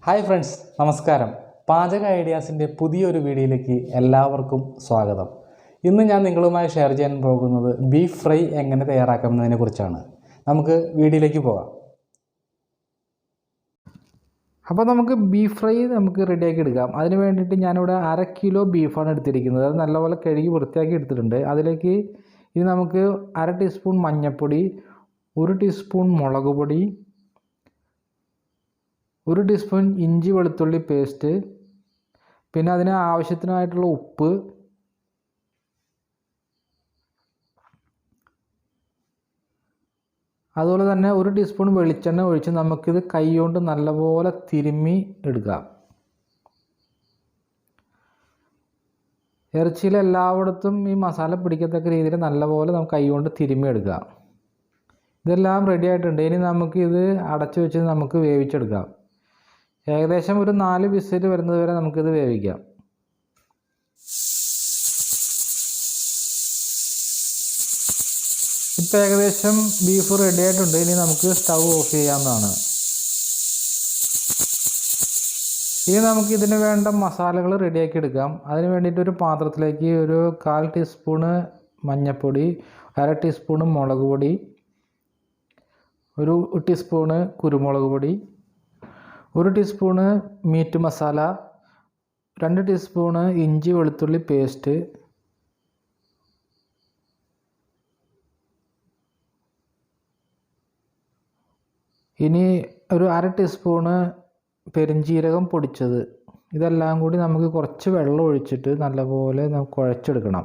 Hi friends, നമസ്കാരം. പാചക ഐഡിയാസിൻ്റെ പുതിയൊരു വീഡിയോയിലേക്ക് എല്ലാവർക്കും സ്വാഗതം. ഇന്ന് ഞാൻ നിങ്ങളുമായി ഷെയർ ചെയ്യാൻ പോകുന്നത് ബീഫ് ഫ്രൈ എങ്ങനെ തയ്യാറാക്കാമെന്നതിനെ കുറിച്ചാണ്. നമുക്ക് വീഡിയോയിലേക്ക് പോകാം. അപ്പോൾ നമുക്ക് ബീഫ് ഫ്രൈ റെഡിയാക്കി എടുക്കാം. അതിന് വേണ്ടിയിട്ട് ഞാനിവിടെ 1/2 കിലോ ബീഫാണ് എടുത്തിരിക്കുന്നത്. അത് നല്ലപോലെ കഴുകി വൃത്തിയാക്കി എടുത്തിട്ടുണ്ട്. അതിലേക്ക് ഇത് നമുക്ക് 1/2 ടീസ്പൂൺ മഞ്ഞൾപ്പൊടി, 1 ടീസ്പൂൺ മുളക് പൊടി, 1 ടീസ്പൂൺ ഇഞ്ചി വെളുത്തുള്ളി പേസ്റ്റ്, പിന്നെ അതിന് ആവശ്യത്തിനായിട്ടുള്ള ഉപ്പ്, അതുപോലെ തന്നെ 1 ടീസ്പൂൺ വെളിച്ചെണ്ണ ഒഴിച്ച് നമുക്കിത് കൈകൊണ്ട് നല്ലപോലെ തിരുമ്മി എടുക്കാം. ഇറച്ചിയിൽ എല്ലായിടത്തും ഈ മസാല പിടിക്കത്തക്ക രീതിയിൽ നല്ലപോലെ നമുക്ക് കൈകൊണ്ട് തിരുമ്മി എടുക്കാം. ഇതെല്ലാം റെഡി ആയിട്ടുണ്ട്. ഇനി നമുക്കിത് അടച്ചു വെച്ച് നമുക്ക് വേവിച്ചെടുക്കാം. ഏകദേശം ഒരു 4 വിസിൽ വരുന്നത് വരെ നമുക്കിത് വേവിക്കാം. ഇപ്പോൾ ഏകദേശം ബീഫ് റെഡി ആയിട്ടുണ്ട്. ഇനി നമുക്ക് സ്റ്റൗ ഓഫ് ചെയ്യാവുന്നതാണ്. ഇനി നമുക്ക് ഇതിന് വേണ്ട മസാലകൾ റെഡിയാക്കി എടുക്കാം. അതിന് വേണ്ടിയിട്ട് ഒരു പാത്രത്തിലേക്ക് ഒരു 1/4 ടീസ്പൂണ് മഞ്ഞൾപ്പൊടി, 1/2 ടീസ്പൂണ് മുളക് പൊടി, 1 ടീസ്പൂണ് കുരുമുളക് പൊടി, 1 ടീസ്പൂണ് മീറ്റ് മസാല, 2 ടീസ്പൂണ് ഇഞ്ചി വെളുത്തുള്ളി പേസ്റ്റ്, ഇനി ഒരു 1/2 ടീസ്പൂണ് പെരുംജീരകം പൊടിച്ചത്. ഇതെല്ലാം കൂടി നമുക്ക് കുറച്ച് വെള്ളം ഒഴിച്ചിട്ട് നല്ലപോലെ നമുക്ക് കുഴച്ചെടുക്കണം.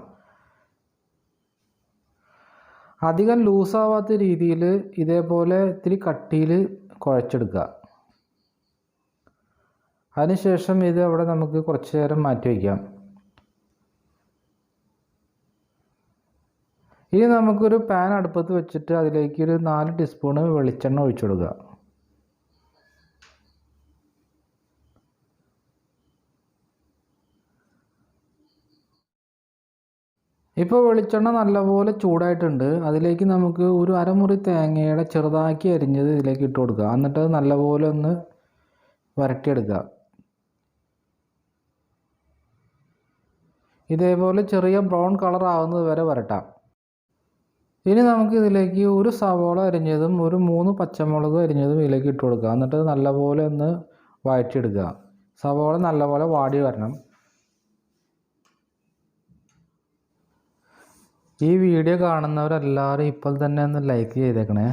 അധികം ലൂസാവാത്ത രീതിയിൽ ഇതേപോലെ ഇത്തിരി കട്ടിയിൽ കുഴച്ചെടുക്കുക. അതിനുശേഷം ഇത് അവിടെ നമുക്ക് കുറച്ച് നേരം മാറ്റി വയ്ക്കാം. ഇനി നമുക്കൊരു പാൻ അടുപ്പത്ത് വെച്ചിട്ട് അതിലേക്ക് ഒരു 4 ടീസ്പൂണ് വെളിച്ചെണ്ണ ഒഴിച്ചു കൊടുക്കുക. ഇപ്പോൾ വെളിച്ചെണ്ണ നല്ലപോലെ ചൂടായിട്ടുണ്ട്. അതിലേക്ക് നമുക്ക് ഒരു അരമുറി തേങ്ങയുടെ ചെറുതാക്കി അരിഞ്ഞത് ഇതിലേക്ക് ഇട്ട് കൊടുക്കുക. എന്നിട്ട് അത് നല്ലപോലെ ഒന്ന് വരട്ടിയെടുക്കുക. ഇതേപോലെ ചെറിയ ബ്രൗൺ കളർ ആകുന്നത് വരെ വരട്ടാം. ഇനി നമുക്ക് ഇതിലേക്ക് ഒരു സവോള അരിഞ്ഞതും ഒരു 3 പച്ചമുളക് അരിഞ്ഞതും ഇതിലേക്ക് ഇട്ട് കൊടുക്കുക. എന്നിട്ട് നല്ലപോലെ ഒന്ന് വഴറ്റിയെടുക്കുക. സവോള നല്ലപോലെ വാടി വരണം. ഈ വീഡിയോ കാണുന്നവരെല്ലാവരും ഇപ്പോൾ തന്നെ ഒന്ന് ലൈക്ക് ചെയ്തേക്കണേ.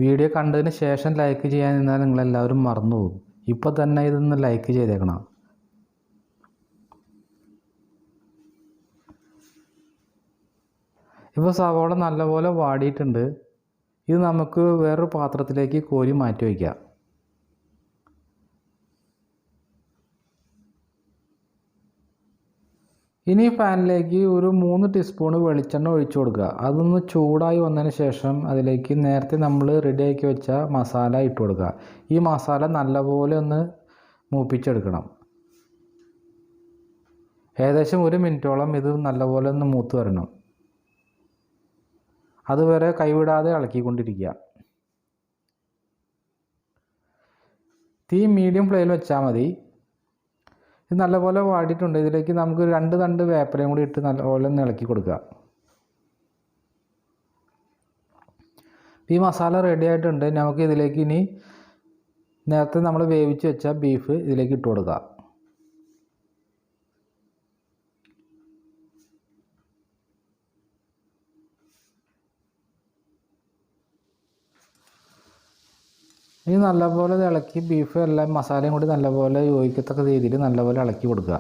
വീഡിയോ കണ്ടതിന് ശേഷം ലൈക്ക് ചെയ്യാൻ നിന്നാൽ നിങ്ങളെല്ലാവരും മറന്നു പോകും. ഇപ്പോൾ തന്നെ ഇതൊന്ന് ലൈക്ക് ചെയ്തേക്കണം. ഇപ്പോൾ സവോള നല്ലപോലെ വാടിയിട്ടുണ്ട്. ഇത് നമുക്ക് വേറൊരു പാത്രത്തിലേക്ക് കോരി മാറ്റി വയ്ക്കാം. ഇനി പാനിലേക്ക് ഒരു 3 ടീസ്പൂണ് വെളിച്ചെണ്ണ ഒഴിച്ചു കൊടുക്കുക. അതൊന്ന് ചൂടായി വന്നതിന് ശേഷം അതിലേക്ക് നേരത്തെ നമ്മൾ റെഡിയാക്കി വെച്ച മസാല ഇട്ട് കൊടുക്കുക. ഈ മസാല നല്ലപോലെ ഒന്ന് മൂപ്പിച്ചെടുക്കണം. ഏകദേശം 1 മിനിറ്റോളം ഇത് നല്ലപോലെ ഒന്ന് മൂത്ത് വരണം. അതുവരെ കൈവിടാതെ ഇളക്കിക്കൊണ്ടിരിക്കുക. തീ മീഡിയം ഫ്ലെയിമിൽ വെച്ചാൽ മതി. ഇത് നല്ലപോലെ വാടിയിട്ടുണ്ട്. ഇതിലേക്ക് നമുക്ക് 2 തണ്ട് വേപ്പിലയും കൂടി ഇട്ട് നല്ലപോലെ ഒന്ന് ഇളക്കി കൊടുക്കുക. ഈ മസാല റെഡി ആയിട്ടുണ്ട്. നമുക്ക് ഇതിലേക്ക് ഇനി നേരത്തെ നമ്മൾ വേവിച്ച് വെച്ച ബീഫ് ഇതിലേക്ക് ഇട്ട് കൊടുക്കുക. ഇനി നല്ലപോലെ ഇളക്കി ബീഫ് എല്ലാം മസാലയും കൂടി നല്ലപോലെ യോജിക്കത്തക്ക രീതിയിൽ നല്ലപോലെ ഇളക്കി കൊടുക്കുക.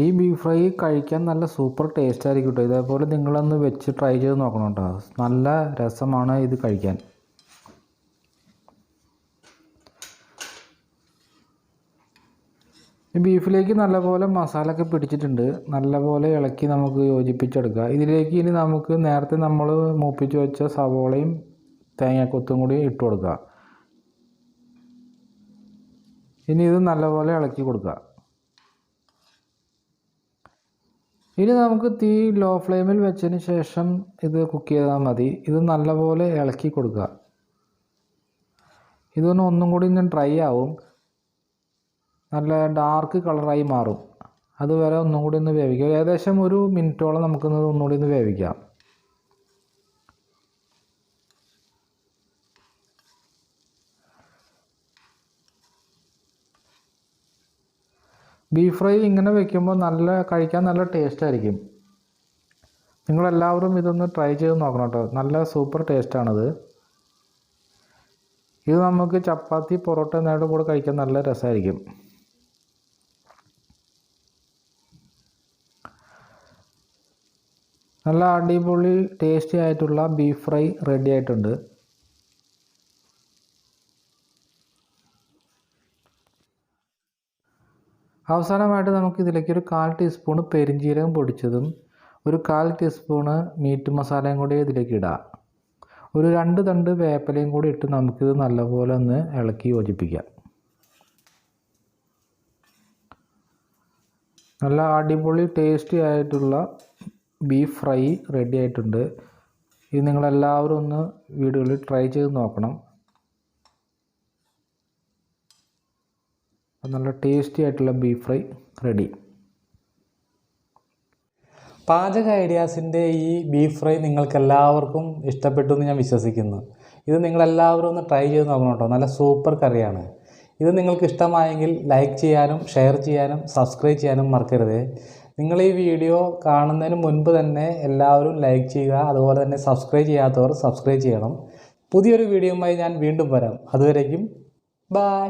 ഈ ബീഫ് ഫ്രൈ കഴിക്കാൻ നല്ല സൂപ്പർ ടേസ്റ്റ് ആയിരിക്കും കേട്ടോ. ഇതേപോലെ നിങ്ങളൊന്ന് വെച്ച് ട്രൈ ചെയ്ത് നോക്കണം കേട്ടോ. നല്ല രസമാണ് ഇത് കഴിക്കാൻ. ഈ ബീഫിലേക്ക് നല്ലപോലെ മസാലയൊക്കെ പിടിച്ചിട്ടുണ്ട്. നല്ലപോലെ ഇളക്കി നമുക്ക് യോജിപ്പിച്ചെടുക്കുക. ഇതിലേക്ക് ഇനി നമുക്ക് നേരത്തെ നമ്മൾ മൂപ്പിച്ച് വെച്ച സവോളയും തേങ്ങാക്കൊത്തും കൂടി ഇട്ട് കൊടുക്കുക. ഇനി ഇത് നല്ലപോലെ ഇളക്കി കൊടുക്കുക. ഇനി നമുക്ക് തീ ലോ ഫ്ലെയിമിൽ വെച്ചതിന് ശേഷം ഇത് കുക്ക് ചെയ്താൽ മതി. ഇത് നല്ലപോലെ ഇളക്കി കൊടുക്കുക. ഇതൊന്ന് ഒന്നും കൂടി ഡ്രൈ ആവും, നല്ല ഡാർക്ക് കളറായി മാറും. അതുവരെ ഒന്നും കൂടി ഒന്ന് വേവിക്കുക. ഏകദേശം 1 മിനിറ്റോളം നമുക്കൊന്ന് ഒന്നുകൂടി ഒന്ന് വേവിക്കാം. ബീഫ് ഫ്രൈ ഇങ്ങനെ വെക്കുമ്പോൾ കഴിക്കാൻ നല്ല ടേസ്റ്റ് ആയിരിക്കും. നിങ്ങളെല്ലാവരും ഇതൊന്ന് ട്രൈ ചെയ്ത് നോക്കണം കേട്ടോ. നല്ല സൂപ്പർ ടേസ്റ്റാണിത്. ഇത് നമുക്ക് ചപ്പാത്തി പൊറോട്ട എന്നിവയുടെ കൂടെ കഴിക്കാൻ നല്ല രസമായിരിക്കും. നല്ല അടിപൊളി ടേസ്റ്റി ആയിട്ടുള്ള ബീഫ് ഫ്രൈ റെഡി ആയിട്ടുണ്ട്. അവസാനമായിട്ട് നമുക്ക് ഇതിലേക്ക് ഒരു 1/4 ടീസ്പൂൺ പെരിഞ്ജീരകം പൊടിച്ചതും 1/4 ടീസ്പൂണ് മീറ്റ് മസാലയും കൂടി ഇതിലേക്ക് ഇടാം. ഒരു 2 തണ്ട് വേപ്പിലയും കൂടി ഇട്ട് നമുക്കിത് നല്ലപോലെ ഒന്ന് ഇളക്കി യോജിപ്പിക്കാം. നല്ല അടിപൊളി ടേസ്റ്റി ആയിട്ടുള്ള ബീഫ് ഫ്രൈ റെഡി ആയിട്ടുണ്ട്. ഇത് നിങ്ങളെല്ലാവരും ഒന്ന് വീടുകളിൽ ട്രൈ ചെയ്ത് നോക്കണം. നല്ല ടേസ്റ്റി ആയിട്ടുള്ള ബീഫ് ഫ്രൈ റെഡി. പാചക ഐഡിയാസിൻ്റെ ഈ ബീഫ് ഫ്രൈ നിങ്ങൾക്കെല്ലാവർക്കും ഇഷ്ടപ്പെട്ടു എന്ന് ഞാൻ വിശ്വസിക്കുന്നു. ഇത് നിങ്ങളെല്ലാവരും ഒന്ന് ട്രൈ ചെയ്ത് നോക്കണം കേട്ടോ. നല്ല സൂപ്പർ കറിയാണ്. ഇത് നിങ്ങൾക്ക് ഇഷ്ടമായെങ്കിൽ ലൈക്ക് ചെയ്യാനും ഷെയർ ചെയ്യാനും സബ്സ്ക്രൈബ് ചെയ്യാനും മറക്കരുത്. നിങ്ങൾ ഈ വീഡിയോ കാണുന്നതിന് മുൻപ് തന്നെ എല്ലാവരും ലൈക്ക് ചെയ്യുക. അതുപോലെ തന്നെ സബ്സ്ക്രൈബ് ചെയ്യാത്തവർ സബ്സ്ക്രൈബ് ചെയ്യണം. പുതിയൊരു വീഡിയോയുമായി ഞാൻ വീണ്ടും വരാം. അതുവരേക്കും ബൈ.